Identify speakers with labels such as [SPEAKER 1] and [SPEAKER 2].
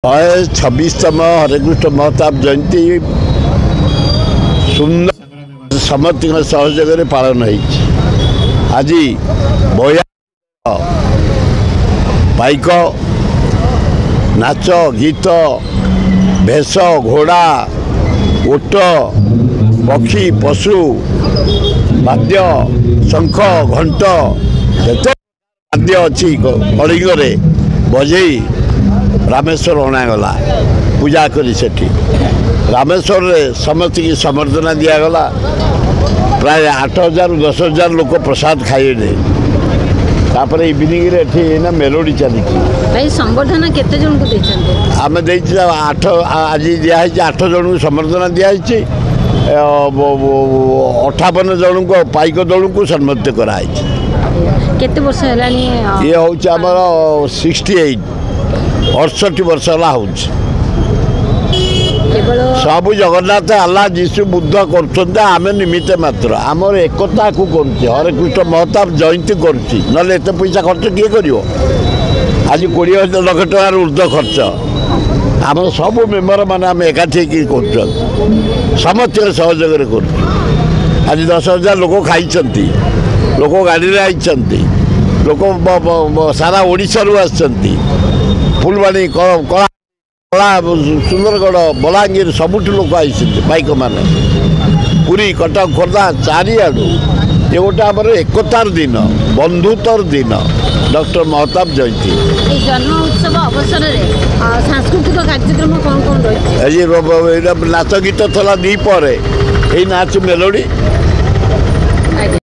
[SPEAKER 1] 126तम हरेकृष्ण महताब जयंती सुंदर समस्त सहयोग पालन आज बया पाइक नाच गीत भेष घोड़ा ओट पक्षी पशु वाद्य शंख घंट जते वाद्य अच्छी कलिंगे बजे रामेश्वर अणागला पूजा करी सेठी रामेश्वर रे समस्त की समर्दना दिगला प्राय 8,000 10,000 लोक प्रसाद खाइले तापर इवनिंग रे ना मेलोडी चली
[SPEAKER 2] भाई संबर्धना केते जन को देछन
[SPEAKER 1] आमे देछि 8 आज दिया है 8 जन को समर्दना दिया है 58 जन को पाइक दल को सम्मानित करा है
[SPEAKER 2] केते वर्ष हलानी
[SPEAKER 1] ये होछ हमर 68 68 वर्ष हो सब जगन्नाथ आल्ला जीशु बुद्ध कर निमित्त मात्र आमर एकता को हरेकृष्ण महताब जयंती कर पैसा खर्च किए कर आज 20,000 लाख टकर ऊर्ध्व खर्च आम सब मेम्बर मैंने आम एकाठी कर समस्त सहयोग कर आज 10,000 लोक खाई लोक गाड़ी आई लोक सारा ओडिशा आसछंती फुलवाणी कला सुंदरगढ़ बलांगीर सबुठ लोक आई बाइक मैंने पुरी कटक खोर्धा चारिआडू ये गोटे आम एकतार दिन बंधुतर दिन डॉक्टर महताब जयंती
[SPEAKER 2] जन्म उत्सव अवसर में सांस्कृतिक कार्यक्रम कौन कौन रही
[SPEAKER 1] नाच गीत थला दी पर नाच मेलोडी